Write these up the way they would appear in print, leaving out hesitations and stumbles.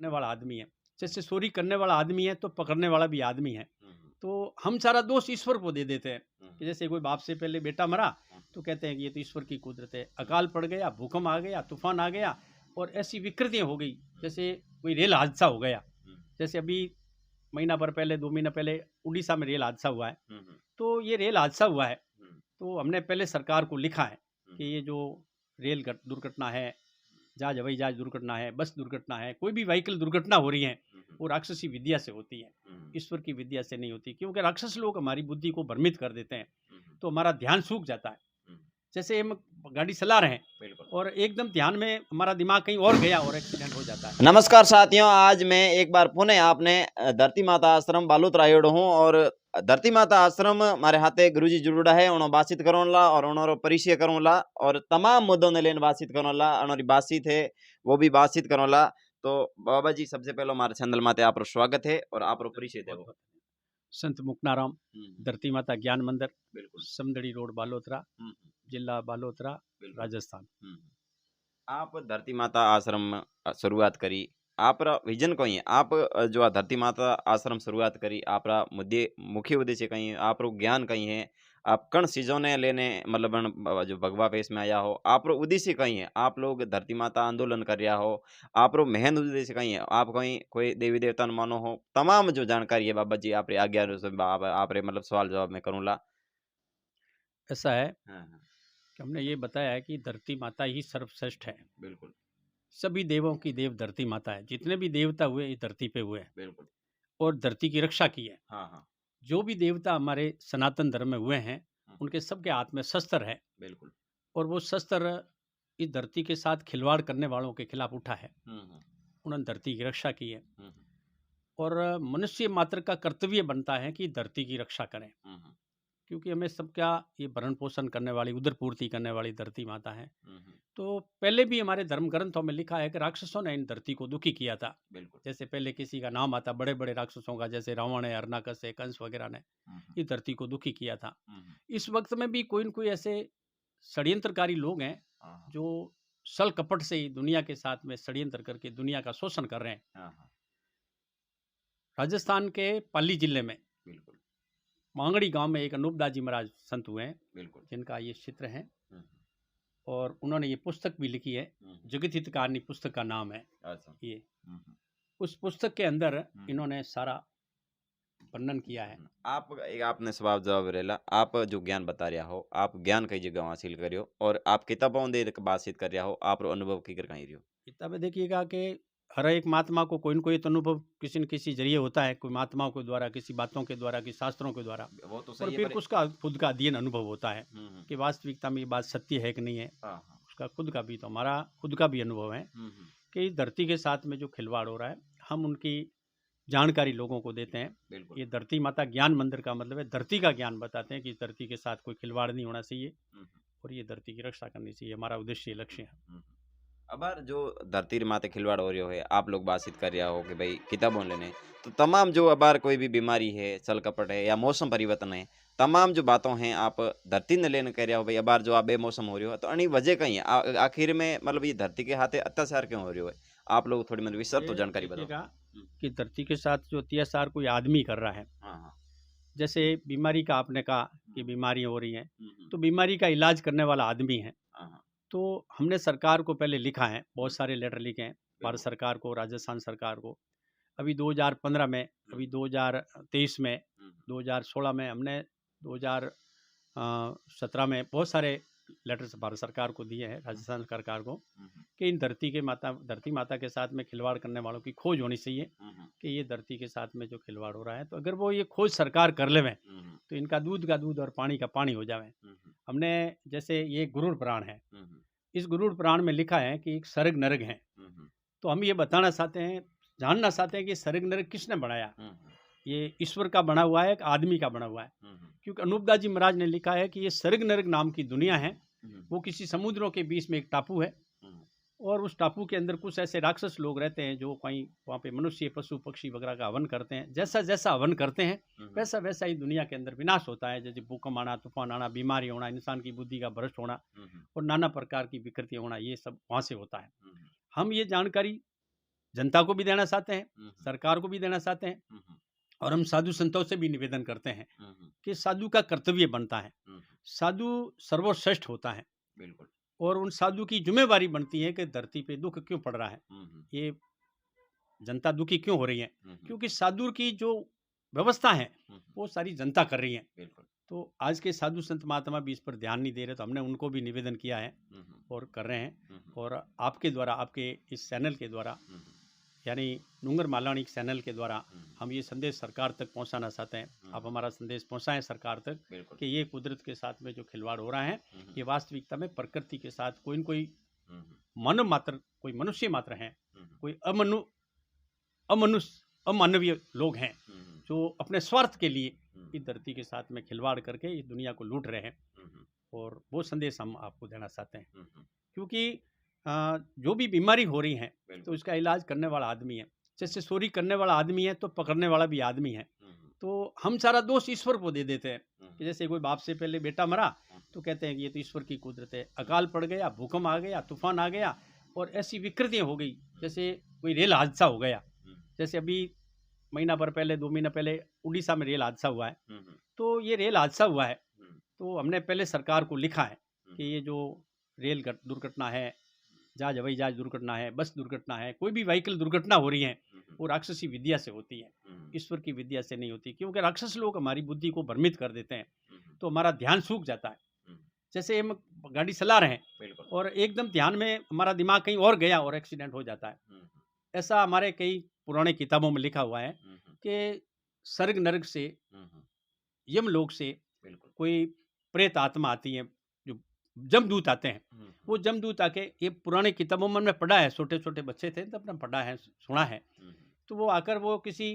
करने वाला आदमी है। जैसे चोरी करने वाला आदमी है तो पकड़ने वाला भी आदमी है। तो हम सारा दोष ईश्वर को दे देते हैं कि जैसे कोई बाप से पहले बेटा मरा तो कहते हैं कि ये तो ईश्वर की कुदरत है। अकाल पड़ गया, भूकंप आ गया, तूफान आ गया और ऐसी विकृतियां हो गई, जैसे कोई रेल हादसा हो गया। जैसे अभी महीना भर पहले, 2 महीना पहले उड़ीसा में रेल हादसा हुआ है। तो ये रेल हादसा हुआ है तो हमने पहले सरकार को लिखा है कि ये जो रेल दुर्घटना है, जहाज हवाई जहाज दुर्घटना है, बस दुर्घटना है, कोई भी व्हीकल दुर्घटना हो रही है वो राक्षसी विद्या से होती है, ईश्वर की विद्या से नहीं होती। क्योंकि राक्षस लोग हमारी बुद्धि को भ्रमित कर देते हैं तो हमारा ध्यान सूख जाता है। जैसे हम गाड़ी चला रहे हैं और एकदम ध्यान में हमारा दिमाग कहीं और गया और एक्सीडेंट हो जाता है। नमस्कार साथियों, आज मैं एक बार पुनः आपने धरती माता आश्रम बालोतरा आयोडो हूँ और धरती माता आश्रम हमारे हाथे गुरुजी जुड़ना है। उन्होंने बातचीत करोला और उन्होंने परिचय करोला और तमाम मुद्दों ने लेने बातचीत करोला, उन्होंने बातचीत है वो भी बातचीत करोला। तो बाबा जी, सबसे पहले हमारे चैनल माते आप स्वागत है और आप परिचय देवो। संत मुक्नाराम, धरती माता ज्ञान मंदिर, समदड़ी रोड, बालोतरा, जिला बालोतरा, राजस्थान। आप धरती माता आश्रम शुरुआत करी, आपरा विजन कहीं है? आप जो धरती माता आश्रम शुरुआत करी, आपरा मुख्य उद्देश्य कहीं है? आप ज्ञान कहीं है? आप कण चीजों ने लेने मतलब जो भगवा पेश में आया हो, आप उद्देश्य कहीं है? आप लोग धरती माता आंदोलन कर रहा हो, आप मेहन उद्देश्य कहीं है? आप कहीं कोई देवी देवता मानो हो? तमाम जो जानकारी है बाबा जी आप आज्ञा आप मतलब सवाल जवाब में करूँगा। ऐसा है हाँ हाँ, कि हमने ये बताया है कि धरती माता ही सर्वश्रेष्ठ है। बिल्कुल सभी देवों की देव धरती माता है। जितने भी देवता हुए इस धरती पे हुए हैं बिल्कुल। और धरती की रक्षा की है। हाँ हाँ, जो भी देवता हमारे सनातन धर्म में हुए हैं उनके सबके हाथ में शस्त्र है बिल्कुल। और वो शस्त्र इस धरती के साथ खिलवाड़ करने वालों के खिलाफ उठा है। उन्होंने धरती की रक्षा की है और मनुष्य मात्र का कर्तव्य बनता है कि धरती की रक्षा करें, क्योंकि हमें सबका ये भरण पोषण करने वाली, उदर पूर्ति करने वाली धरती माता है। तो पहले भी हमारे धर्म ग्रंथों में लिखा है कि राक्षसों ने इन धरती को दुखी किया था। जैसे पहले किसी का नाम आता बड़े बड़े राक्षसों का, जैसे रावण है, हरणाकश है, कंस वगैरह ने इस धरती को दुखी किया था। इस वक्त में भी कोई न कोई ऐसे षड्यंत्रकारी लोग हैं जो छल कपट से ही दुनिया के साथ में षड्यंत्र करके दुनिया का शोषण कर रहे हैं। राजस्थान के पाली जिले में मांगड़ी गांव में एक अनूपदास जी महाराज संत हुए हैं, जिनका ये चित्र है और उन्होंने ये पुस्तक भी लिखी है। जगत हितकारिणी पुस्तक का नाम है ये। उस पुस्तक के अंदर इन्होंने सारा वर्णन किया है। आपने सवाल जवाब रेला, आप जो ज्ञान बता रहा हो, आप ज्ञान कई जगह हासिल करियो और आप किताबों दे बातचीत कर रहा हो, आप अनुभव की कर कहीं रहो। किताबें देखिएगा कि हर एक महात्मा को कोई न कोई तो अनुभव किसी न किसी जरिए होता है, कोई महात्माओं के द्वारा, किसी बातों के द्वारा, किसी शास्त्रों के द्वारा, वो तो और सही है, फिर उसका खुद का अध्ययन अनुभव होता है कि वास्तविकता में ये बात सत्य है कि नहीं है। उसका खुद का भी, तो हमारा खुद का भी अनुभव है कि इस धरती के साथ में जो खिलवाड़ हो रहा है हम उनकी जानकारी लोगों को देते हैं। ये धरती माता ज्ञान मंदिर का मतलब है धरती का ज्ञान बताते हैं कि इस धरती के साथ कोई खिलवाड़ नहीं होना चाहिए और ये धरती की रक्षा करनी चाहिए। हमारा उद्देश्य, लक्ष्य है। अब जो धरती माते खिलवाड़ हो रही है, आप लोग बातचीत कर रहा हो कि भाई किताबों लेने, तो तमाम जो अबार कोई भी बीमारी है, छल कपट है या मौसम परिवर्तन है, तमाम जो बातों हैं आप धरती ने लेने कह रहे हो भाई अबार जो आप बेमौसम हो रही हो, तो अनी वजह कहीं है आखिर में, मतलब ये धरती के हाथे अत्याचार क्यों हो रही है? आप लोग थोड़ी मतलब विस्तार तो जानकारी बताओ कि धरती के साथ जो अत्याचार कोई आदमी कर रहा है। जैसे बीमारी का आपने कहा कि बीमारियां हो रही हैं, तो बीमारी का इलाज करने वाला आदमी है। तो हमने सरकार को पहले लिखा है, बहुत सारे लेटर लिखे हैं, भारत सरकार को, राजस्थान सरकार को। अभी 2015 में, अभी 2023 में, 2016 में, हमने 2017 में बहुत सारे लेटर्स भारत सरकार को दिए हैं, राजस्थान सरकार को, कि इन धरती माता के साथ में खिलवाड़ करने वालों की खोज होनी चाहिए कि ये धरती के साथ में जो खिलवाड़ हो रहा है, तो अगर वो ये खोज सरकार कर लेवे तो इनका दूध का दूध और पानी का पानी हो जावे। हमने जैसे ये गरुड़ पुराण है, इस गरुड़ पुराण में लिखा है कि एक स्वर्ग नरक है। तो हम ये बताना चाहते हैं, जानना चाहते हैं कि स्वर्ग नरक किसने बनाया। ये ईश्वर का बना हुआ है, एक आदमी का बना हुआ है। क्योंकि अनूपदास जी महाराज ने लिखा है कि ये स्वर्ग नरक नाम की दुनिया है, वो किसी समुद्रों के बीच में एक टापू है और उस टापू के अंदर कुछ ऐसे राक्षस लोग रहते हैं जो कहीं वहाँ पे मनुष्य, पशु, पक्षी वगैरह का हवन करते हैं। जैसा जैसा हवन करते हैं वैसा वैसा ही दुनिया के अंदर विनाश होता है। जैसे भूकंप आना, तूफान आना, बीमारी होना, इंसान की बुद्धि का भ्रष्ट होना और नाना प्रकार की विकृतियाँ होना, ये सब वहाँ से होता है। हम ये जानकारी जनता को भी देना चाहते हैं, हम्म, सरकार को भी देना चाहते हैं, हम्म, और हम साधु संतों से भी निवेदन करते हैं हम्म, कि साधु का कर्तव्य बनता है, हम्म, साधु सर्वश्रेष्ठ होता है, बिल्कुल। और उन साधु की जिम्मेवारी बनती है कि धरती पे दुख क्यों पड़ रहा है, हम्म, ये जनता दुखी क्यों हो रही है, हम्म, क्योंकि साधु की जो व्यवस्था है हम्म, वो सारी जनता कर रही है। बिल्कुल। तो आज के साधु संत महात्मा भी इस पर ध्यान नहीं दे रहे, तो हमने उनको भी निवेदन किया है हम्म, और कर रहे हैं। हम्म, और आपके द्वारा, आपके इस चैनल के द्वारा, हम्म, यानी नुंगर मालानी चैनल के द्वारा हम्म, हम ये संदेश सरकार तक पहुंचाना चाहते हैं। आप हमारा संदेश पहुंचाएं सरकार तक बिल्कुल। कि ये कुदरत के साथ में जो खिलवाड़ हो रहा है, हम्म, ये वास्तविकता में प्रकृति के साथ कोई न कोई हम्म, मानव मात्र, कोई मनुष्य मात्र हैं, हम्म, कोई अमनुष्य अमानवीय लोग हैं हम्म, जो अपने स्वार्थ के लिए हम्म, इस धरती के साथ में खिलवाड़ करके इस दुनिया को लूट रहे हैं। हम्म, और वो संदेश हम आपको देना चाहते हैं, हम्म, क्योंकि जो भी बीमारी हो रही है तो बिल्कुल। इसका इलाज करने वाला आदमी है। जैसे चोरी करने वाला आदमी है तो पकड़ने वाला भी आदमी है। हम्म, तो हम सारा दोष ईश्वर को दे देते हैं कि हम्म, जैसे कोई बाप से पहले बेटा मरा हम्म, तो कहते हैं कि ये तो ईश्वर की कुदरत है, अकाल पड़ गया, भूकंप आ गया, तूफान आ गया, और ऐसी विकृतियां हो गई, जैसे कोई रेल हादसा हो गया। हम्म, जैसे अभी महीना भर पहले, 2 महीना पहले उड़ीसा में रेल हादसा हुआ है। हम्म, तो ये रेल हादसा हुआ है हम्म, तो हमने पहले सरकार को लिखा है हम्म, कि ये जो रेल दुर्घटना है, जहाज हवाई जहाज दुर्घटना है, बस दुर्घटना है, कोई भी व्हीकल दुर्घटना हो रही है, वो राक्षसी विद्या से होती है, हम्म, ईश्वर की विद्या से नहीं होती। क्योंकि राक्षस लोग हमारी बुद्धि को भ्रमित कर देते हैं, हम्म, तो हमारा ध्यान सूख जाता है। हम्म, जैसे हम गाड़ी चला रहे हैं बिल्कुल। और एकदम ध्यान में हमारा दिमाग कहीं और गया और एक्सीडेंट हो जाता है। हम्म, ऐसा हमारे कई पुराने किताबों में लिखा हुआ है हम्म, कि स्वर्ग नरक से, हम्म, यमलोक से बिल्कुल। कोई प्रेत आत्मा आती है, जो जमदूत आते हैं। हम्म, वो जमदूत आके, ये पुराने किताबों में हमने पढ़ा है, छोटे छोटे बच्चे थे तब हमने पढ़ा है, सुना है। हम्म, तो वो आकर वो किसी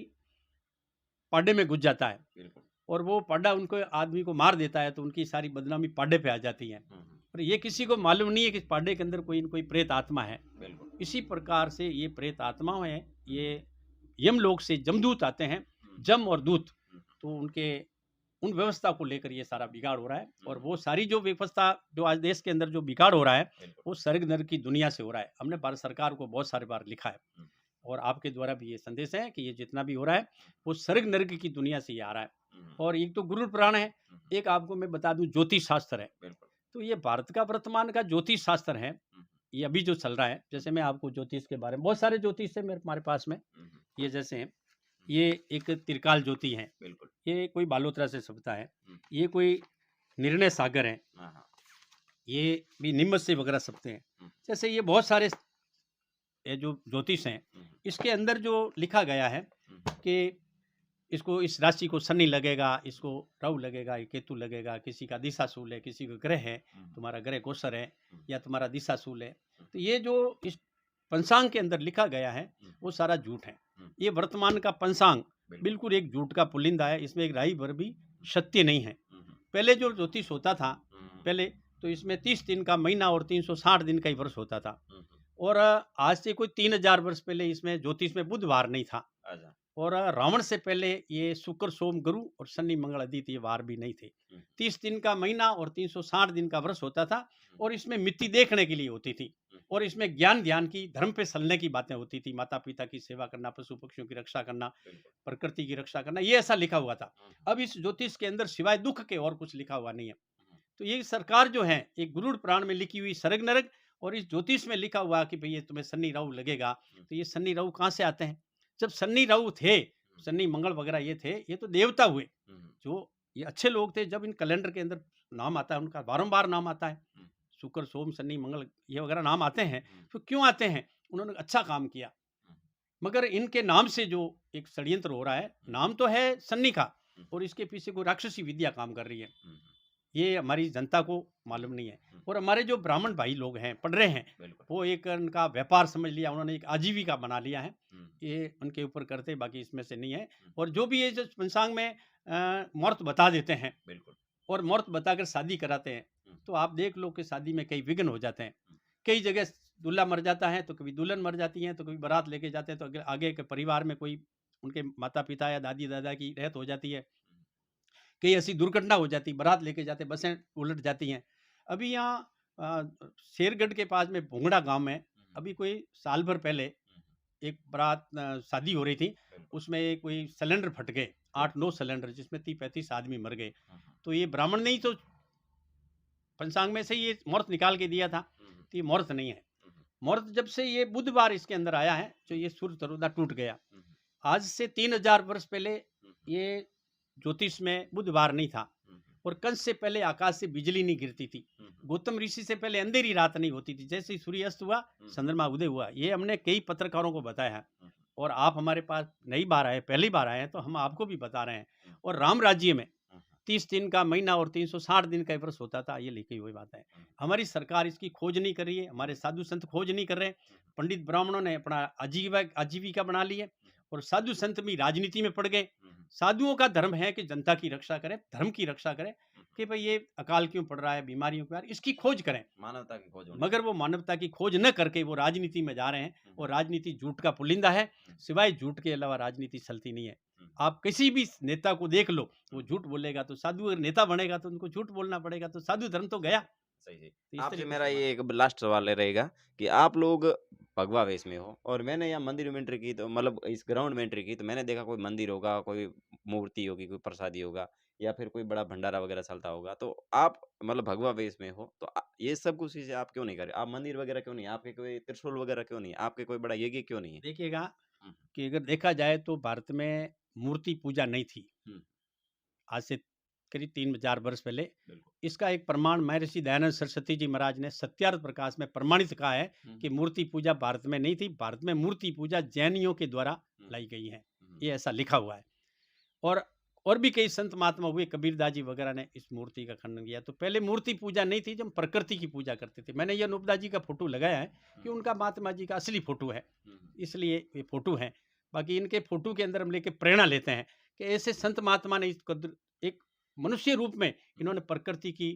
पाड्डे में घुस जाता है बिल्कुल। और वो पाड्डा उनको, आदमी को मार देता है, तो उनकी सारी बदनामी पाड्डे पे आ जाती है। हम्म, और ये किसी को मालूम नहीं है कि इस पाड्डे के अंदर कोई न कोई प्रेत आत्मा है। बिल्कुल। इसी प्रकार से ये प्रेत आत्माएं हैं, ये यमलोक से जमदूत आते हैं, जम और दूत। तो उनके उन व्यवस्था को लेकर ये सारा बिगाड़ हो रहा है। और वो सारी जो व्यवस्था जो आज देश के अंदर जो बिगाड़ हो रहा है, बिल्कुल। वो स्वर्ग नरक की दुनिया से हो रहा है। हमने भारत सरकार को बहुत सारी बार लिखा है, हम्म, और आपके द्वारा भी ये संदेश है कि ये जितना भी हो रहा है वो स्वर्ग नरक की दुनिया से ही आ रहा है। हम्म, और एक तो गुरु पुराण है, एक आपको मैं बता दूं ज्योतिष शास्त्र है। बिल्कुल। तो ये भारत का वर्तमान का ज्योतिष शास्त्र है, ये अभी जो चल रहा है। जैसे मैं आपको ज्योतिष के बारे में, बहुत सारे ज्योतिष है मेरे हमारे पास में। हम्म, ये जैसे ये एक त्रिकाल ज्योति है, बिल्कुल। ये कोई बालोतरा से छपता है। हम्म, ये कोई निर्णय सागर है, हाँ, हाँ, ये भी निम्न से वगैरह छपते हैं। हम्म, जैसे ये बहुत सारे ये जो ज्योतिष हैं, हम्म, इसके अंदर जो लिखा गया है कि इसको, इस राशि को शनि लगेगा, इसको राहु लगेगा, ये केतु लगेगा, किसी का दिशाशूल है, किसी का ग्रह है, तुम्हारा ग्रह गोचर है या तुम्हारा दिशाशूल है। तो ये जो इस पंचांग के अंदर लिखा गया है वो सारा झूठ है। ये वर्तमान का पंचांग बिल्कुल एक झूठ का पुलिंदा है, इसमें एक राई भर भी सत्य नहीं है। पहले जो ज्योतिष होता था पहले, तो इसमें 30 दिन का महीना और 360 दिन का ही वर्ष होता था। और आज से कोई 3000 वर्ष पहले इसमें ज्योतिष में बुधवार नहीं था। और रावण से पहले ये शुक्र सोम गुरु और शनि मंगल आदित्य वार भी नहीं थे। 30 दिन का महीना और 360 दिन का वर्ष होता था। और इसमें मिट्टी देखने के लिए होती थी, और इसमें ज्ञान ध्यान की, धर्म पे चलने की बातें होती थी, माता पिता की सेवा करना, पशु पक्षियों की रक्षा करना, प्रकृति की रक्षा करना, ये ऐसा लिखा हुआ था। अब इस ज्योतिष के अंदर सिवाय दुख के और कुछ लिखा हुआ नहीं है। तो ये सरकार जो है, एक गुरुड़ पुराण में लिखी हुई स्वर्ग नरक, और इस ज्योतिष में लिखा हुआ कि भैया तुम्हें शनि राहु लगेगा। तो ये शनि राहु कहाँ से आते हैं? जब शनि राहु थे, शनि मंगल वगैरह ये थे, ये तो देवता हुए, जो ये अच्छे लोग थे। जब इन कैलेंडर के अंदर नाम आता है उनका, बारंबार नाम आता है, शुक्र सोम शनि मंगल ये वगैरह नाम आते हैं, तो क्यों आते हैं? उन्होंने अच्छा काम किया। मगर इनके नाम से जो एक षड्यंत्र हो रहा है, नाम तो है शनि का, और इसके पीछे कोई राक्षसी विद्या काम कर रही है, ये हमारी जनता को मालूम नहीं है। और हमारे जो ब्राह्मण भाई लोग हैं, पढ़ रहे हैं, वो एक उनका व्यापार समझ लिया, उन्होंने एक आजीविका बना लिया है, ये उनके ऊपर करते, बाकी इसमें से नहीं है। और जो भी ये जो पंचांग में मुहूर्त बता देते हैं और मुहूर्त बताकर शादी कराते हैं, तो आप देख लो कि शादी में कई विघ्न हो जाते हैं। कई जगह दूल्हा मर जाता है, तो कभी दुल्हन मर जाती है, तो कभी बारात लेके जाते हैं, तो आगे के परिवार में कोई उनके माता पिता या दादी दादा की डेथ हो जाती है, कई ऐसी दुर्घटना हो जाती, बारात लेके जाते, बसें उलट जाती हैं। अभी यहाँ शेरगढ़ के पास में भोंगड़ा गांव में अभी कोई साल भर पहले एक बारात शादी हो रही थी, उसमें कोई सिलेंडर फट गए, 8-9 सिलेंडर, जिसमें 30-35 आदमी मर गए। तो ये ब्राह्मण ने ही तो पंचांग में से ये मुहूर्त निकाल के दिया था, तो ये मुहूर्त नहीं है। मुहूर्त जब से ये बुधवार इसके अंदर आया है, तो ये सूर्य तरोदा टूट गया। आज से 3000 वर्ष पहले ये ज्योतिष में बुधवार नहीं था, और कंस से पहले आकाश से बिजली नहीं गिरती थी, गौतम ऋषि से पहले अंधेरी रात नहीं होती थी, जैसे ही सूर्य अस्त हुआ चंद्रमा उदय हुआ। ये हमने कई पत्रकारों को बताया है, और आप हमारे पास नई बार आए, पहली बार आए हैं, तो हम आपको भी बता रहे हैं। और राम राज्य में 30 दिन का महीना और 360 दिन का वर्ष होता था, ये लिखी हुई बात है। हमारी सरकार इसकी खोज नहीं कर रही है, हमारे साधु संत खोज नहीं कर रहे हैं। पंडित ब्राह्मणों ने अपना आजीविका बना ली है, और साधु संत भी राजनीति में पड़ गए। साधुओं का धर्म है कि जनता की रक्षा करें, धर्म की रक्षा करें, कि भाई ये अकाल क्यों पड़ रहा है, बीमारियों के, इसकी खोज करें, मानवता की खोज। मगर वो मानवता की खोज न करके वो राजनीति में जा रहे हैं, और राजनीति झूठ का पुलिंदा है, सिवाय झूठ के अलावा राजनीति चलती नहीं है। आप किसी भी नेता को देख लो, वो झूठ बोलेगा, तो साधु अगर नेता बनेगा तो उनको झूठ बोलना पड़ेगा, तो साधु धर्म तो गया। सही है। तो इस आपसे तरीके मेरा से ये एक लास्ट सवाल रहेगा कि आप लोग भगवा वेश में हो, और मैंने यहाँ मंदिर में एंट्री की, तो मतलब इस ग्राउंड में एंट्री की, तो मैंने देखा कोई मंदिर होगा, कोई मूर्ति होगी, कोई प्रसादी होगा, या फिर कोई बड़ा भंडारा वगैरह चलता होगा। तो आप मतलब भगवा वेश में हो, तो ये सब कुछ चीजें आप क्यों नहीं कर रहे? आप मंदिर वगैरह क्यों नहीं? आपके कोई त्रिशूल वगैरह क्यों नहीं? आपके कोई बड़ा यज्ञ क्यों नहीं है? देखिएगा हम्म, कि अगर देखा जाए तो भारत में मूर्ति पूजा नहीं थी, हम्म, आज से करीब 3000 वर्ष पहले। बिल्कुल। इसका एक प्रमाण महर्षि दयानंद सरस्वती जी महाराज ने सत्यार्थ प्रकाश में प्रमाणित कहा है कि मूर्ति पूजा भारत में नहीं थी, भारत में मूर्ति पूजा जैनियों के द्वारा लाई गई है, ये ऐसा लिखा हुआ है। और भी कई संत महात्मा हुए, कबीरदास जी वगैरह ने इस मूर्ति का खंडन किया। तो पहले मूर्ति पूजा नहीं थी, जब प्रकृति की पूजा करते थे। मैंने ये अनूपदास जी का फोटो लगाया है कि उनका महात्मा जी का असली फोटो है, इसलिए ये फोटो है। बाकी इनके फोटो के अंदर हम लेके प्रेरणा लेते हैं कि ऐसे संत महात्मा ने एक मनुष्य रूप में इन्होंने प्रकृति की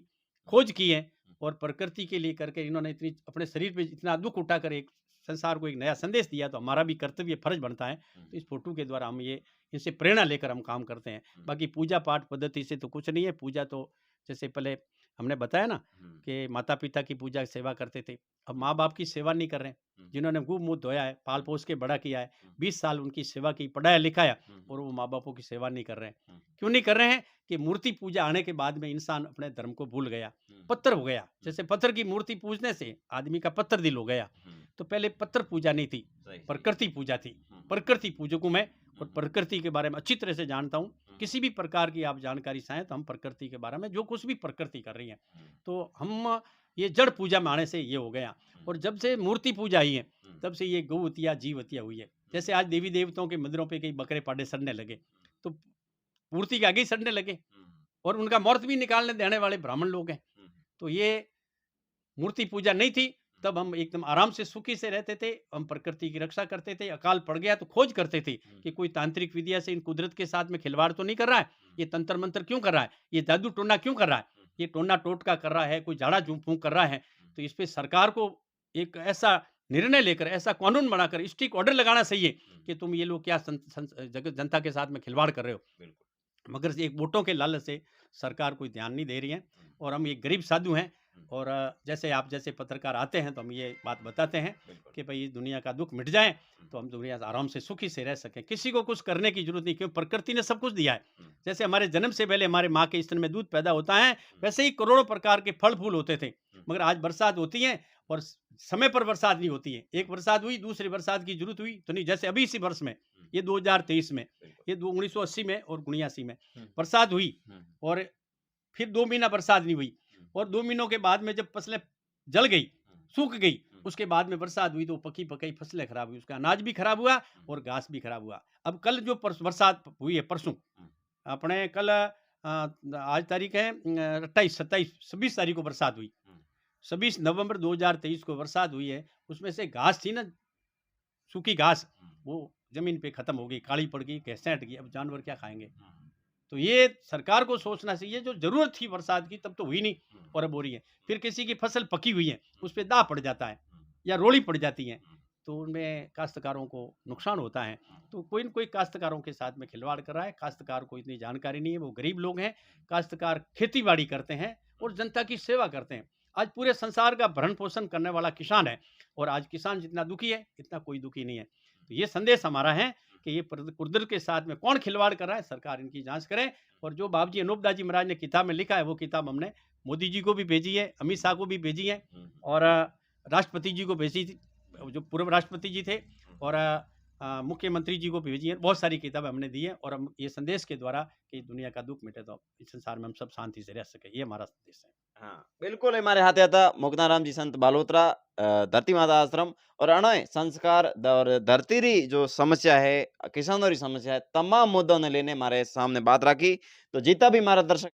खोज की है, और प्रकृति के लिए करके इन्होंने इतनी अपने शरीर पे इतना दुख उठाकर एक संसार को एक नया संदेश दिया। तो हमारा भी कर्तव्य फर्ज बनता है, तो इस फोटो के द्वारा हम ये इनसे प्रेरणा लेकर हम काम करते हैं। बाकी पूजा पाठ पद्धति से तो कुछ नहीं है। पूजा तो जैसे पहले हमने बताया ना कि माता पिता की पूजा सेवा करते थे, अब माँ बाप की सेवा नहीं कर रहे हैं। जिन्होंने खूब मुंह धोया है, पाल पोस के बड़ा किया है, 20 साल उनकी सेवा की, पढ़ाया लिखाया, और वो माँ बापों की सेवा नहीं कर रहे हैं। क्यों नहीं कर रहे हैं? कि मूर्ति पूजा आने के बाद में इंसान अपने धर्म को भूल गया, पत्थर हो गया। जैसे पत्थर की मूर्ति पूजने से आदमी का पत्थर दिल हो गया। तो पहले पत्थर पूजा नहीं थी, प्रकृति पूजा थी। प्रकृति पूजक मैं, और प्रकृति के बारे में अच्छी तरह से जानता हूँ। किसी भी प्रकार की आप जानकारी चाहें तो हम प्रकृति के बारे में, जो कुछ भी प्रकृति कर रही है, तो हम ये जड़ पूजा में आने से ये हो गया। और जब से मूर्ति पूजा आई है, तब से ये गौवतिया जीवतिया हुई है। जैसे आज देवी देवताओं के मंदिरों पे कई बकरे पाडे सड़ने लगे, तो मूर्ति के आगे ही सड़ने लगे, और उनका मुहूर्त भी निकालने देने वाले ब्राह्मण लोग हैं। तो ये मूर्ति पूजा नहीं थी, तब हम एकदम आराम से सुखी से रहते थे, हम प्रकृति की रक्षा करते थे। अकाल पड़ गया तो खोज करते थे कि कोई तांत्रिक विद्या से इन कुदरत के साथ में खिलवाड़ तो नहीं कर रहा है, ये तंत्र मंत्र क्यों कर रहा है, ये जादू टोना क्यों कर रहा है, ये टोना टोटका कर रहा है, कोई झाड़ा फूंक कर रहा है। तो इस पे सरकार को एक ऐसा निर्णय लेकर, ऐसा कानून बनाकर स्ट्रिक्ट ऑर्डर लगाना चाहिए कि तुम ये लोग क्या जनता के साथ में खिलवाड़ कर रहे हो। मगर एक वोटों के लालच से सरकार कोई ध्यान नहीं दे रही है, और हम एक गरीब साधु हैं। और जैसे आप जैसे पत्रकार आते हैं तो हम ये बात बताते हैं कि भाई दुनिया का दुख मिट जाए, तो हम दुनिया से आराम से सुखी से रह सकें। किसी को कुछ करने की जरूरत नहीं, क्योंकि प्रकृति ने सब कुछ दिया है। जैसे हमारे जन्म से पहले हमारे माँ के स्तन में दूध पैदा होता है, वैसे ही करोड़ों प्रकार के फल फूल होते थे। मगर आज बरसात होती है और समय पर बरसात नहीं होती है। एक बरसात हुई, दूसरी बरसात की जरूरत हुई तो नहीं। जैसे अभी इसी वर्ष में, ये 2023 में, ये 1980 में और 79 में बरसात हुई, और फिर 2 महीना बरसात नहीं हुई, और 2 महीनों के बाद में जब फसलें जल गई, सूख गई, उसके बाद में बरसात हुई तो पकी पकाई फसलें खराब हुई, उसका अनाज भी खराब हुआ और घास भी खराब हुआ। अब कल जो बरसात हुई है, परसों अपने कल आज तारीख है 28, 27, 26 तारीख को बरसात हुई, 26 नवंबर 2023 को बरसात हुई है। उसमें से घास थी ना, सूखी घास, वो जमीन पे खत्म हो गई, काली पड़ गई, कैसे हट गई। अब जानवर क्या खाएंगे? तो ये सरकार को सोचना चाहिए। जो जरूरत थी बरसात की तब तो हुई नहीं, और अब हो रही है। फिर किसी की फसल पकी हुई है, उस पर दाग पड़ जाता है या रोड़ी पड़ जाती है, तो उनमें काश्तकारों को नुकसान होता है। तो कोई न कोई काश्तकारों के साथ में खिलवाड़ कर रहा है। काश्तकार को इतनी जानकारी नहीं है, वो गरीब लोग हैं। काश्तकार खेती बाड़ी करते हैं और जनता की सेवा करते हैं। आज पूरे संसार का भरण पोषण करने वाला किसान है, और आज किसान जितना दुखी है इतना कोई दुखी नहीं है। तो ये संदेश हमारा है कि ये कुदरत के साथ में कौन खिलवाड़ कर रहा है, सरकार इनकी जांच करे। और जो बाबू जी अनूप दास जी महाराज ने किताब में लिखा है, वो किताब हमने मोदी जी को भी भेजी है, अमित शाह को भी भेजी है, और राष्ट्रपति जी को भेजी थी, जो पूर्व राष्ट्रपति जी थे, और मुख्यमंत्री जी को भी भेजी है। बहुत सारी किताबें हमने दी है, और हम ये संदेश के द्वारा कि दुनिया का दुख मिटे तो इस संसार में हम सब शांति से रह सके, ये हमारा संदेश है। हाँ, बिल्कुल हमारे हाथ आता मुक्ताराम जी संत बालोतरा धरती माता आश्रम और अणय संस्कार और धरती री जो समस्या है, किसानों की समस्या है, तमाम मुद्दों ने लेने हमारे सामने बात रखी। तो जितना भी हमारा दर्शक